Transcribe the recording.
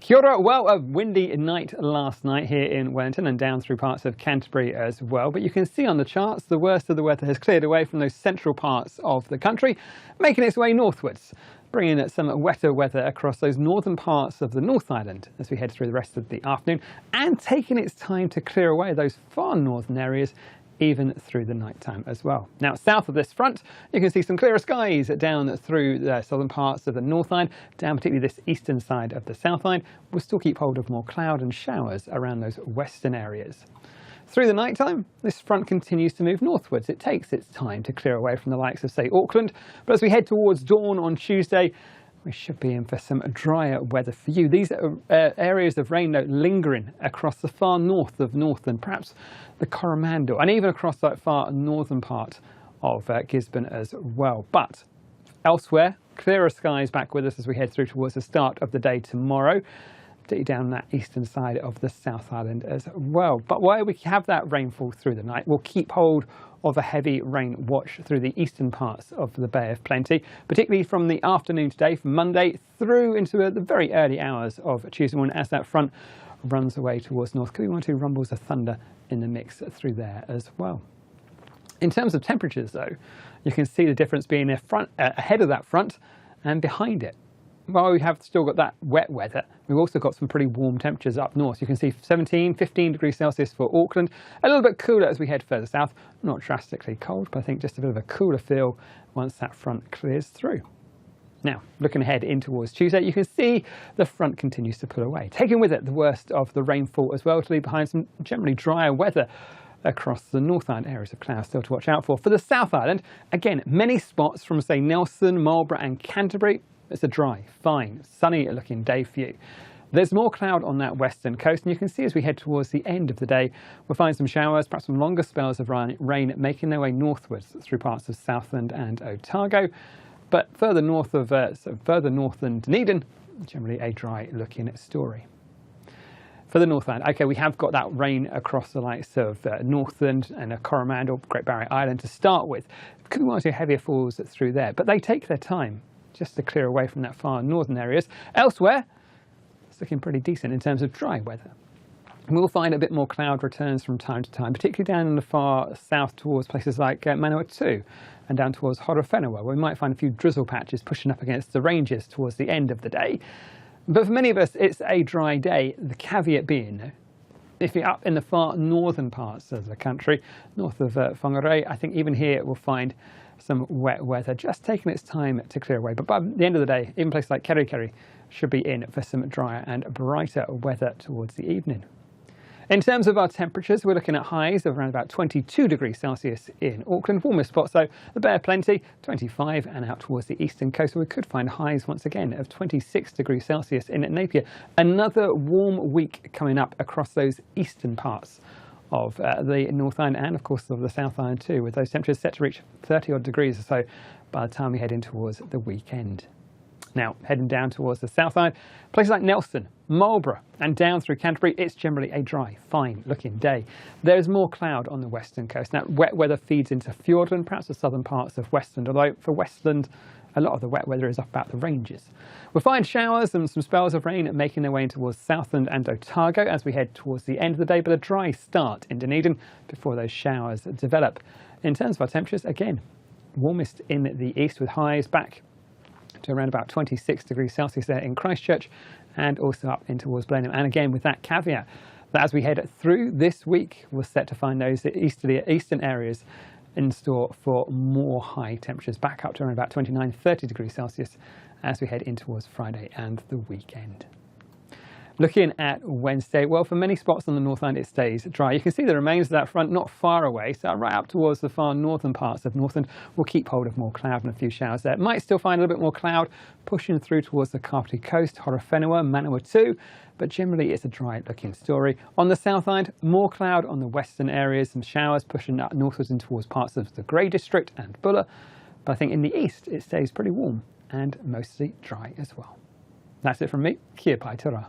Kia ora. Well, a windy night last night here in Wellington and down through parts of Canterbury as well. But you can see on the charts the worst of the weather has cleared away from those central parts of the country, making its way northwards, bringing some wetter weather across those northern parts of the North Island as we head through the rest of the afternoon, and taking its time to clear away those far northern areas even through the night time as well. Now, south of this front, you can see some clearer skies down through the southern parts of the North Island, down particularly this eastern side of the South Island. We'll still keep hold of more cloud and showers around those western areas. Through the night time, this front continues to move northwards. It takes its time to clear away from the likes of, say, Auckland, but as we head towards dawn on Tuesday, we should be in for some drier weather for you. These are areas of rain lingering across the far north of Northland, perhaps the Coromandel, and even across that far northern part of Gisborne as well. But elsewhere, clearer skies back with us as we head through towards the start of the day tomorrow, particularly down that eastern side of the South Island as well. But while we have that rainfall through the night, we'll keep hold of a heavy rain watch through the eastern parts of the Bay of Plenty, particularly from the afternoon today, from Monday through into the very early hours of Tuesday morning as that front runs away towards north. Could be 1 or 2 rumbles of thunder in the mix through there as well. In terms of temperatures though, you can see the difference being ahead of that front and behind it. While we have still got that wet weather, we've also got some pretty warm temperatures up north. You can see 17, 15 degrees Celsius for Auckland, a little bit cooler as we head further south. Not drastically cold, but I think just a bit of a cooler feel once that front clears through. Now, looking ahead in towards Tuesday, you can see the front continues to pull away, taking with it the worst of the rainfall as well to leave behind some generally drier weather across the North Island. Areas of cloud still to watch out for. For the South Island, again, many spots from, say, Nelson, Marlborough and Canterbury. It's a dry, fine, sunny looking day for you. There's more cloud on that western coast, and you can see as we head towards the end of the day, we'll find some showers, perhaps some longer spells of rain making their way northwards through parts of Southland and Otago. But further north of than Dunedin, generally a dry looking story. For the North Island, okay, we have got that rain across the likes of Northland and Coromandel, Great Barrier Island to start with. Could be 1 or 2 heavier falls through there, but they take their time just to clear away from that far northern areas. Elsewhere, it's looking pretty decent in terms of dry weather. And we'll find a bit more cloud returns from time to time, particularly down in the far south towards places like Manawatu and down towards Horowhenua, where we might find a few drizzle patches pushing up against the ranges towards the end of the day. But for many of us, it's a dry day, the caveat being, if you're up in the far northern parts of the country, north of Whangarei, I think even here we'll find some wet weather just taking its time to clear away. But by the end of the day, even places like Kerikeri should be in for some drier and brighter weather towards the evening. In terms of our temperatures, we're looking at highs of around about 22 degrees Celsius in Auckland. Warmest spots though, the Bay of Plenty, 25, and out towards the eastern coast we could find highs once again of 26 degrees Celsius in Napier. Another warm week coming up across those eastern parts of the North Island and of course of the South Island too, with those temperatures set to reach 30 odd degrees or so by the time we head in towards the weekend. Now, heading down towards the South Island, places like Nelson, Marlborough and down through Canterbury, it's generally a dry, fine looking day. There's more cloud on the western coast. Now, wet weather feeds into Fiordland, perhaps the southern parts of Westland, although for Westland, a lot of the wet weather is up about the ranges. We'll find showers and some spells of rain making their way in towards Southland and Otago as we head towards the end of the day, but a dry start in Dunedin before those showers develop. In terms of our temperatures, again, warmest in the east with highs back to around about 26 degrees Celsius there in Christchurch and also up in towards Blenheim. And again, with that caveat that as we head through this week, we're set to find those eastern areas in store for more high temperatures, back up to around about 29, 30 degrees Celsius as we head in towards Friday and the weekend. Looking at Wednesday, well, for many spots on the North Island it stays dry. You can see the remains of that front not far away, so right up towards the far northern parts of Northland. We'll keep hold of more cloud and a few showers there. Might still find a little bit more cloud pushing through towards the Kapiti Coast, Horowhenua, Manawatu, but generally it's a dry looking story. On the South Island, more cloud on the western areas, some showers pushing up northwards and towards parts of the Grey District and Buller, but I think in the east it stays pretty warm and mostly dry as well. That's it from me. Kia pai te ra.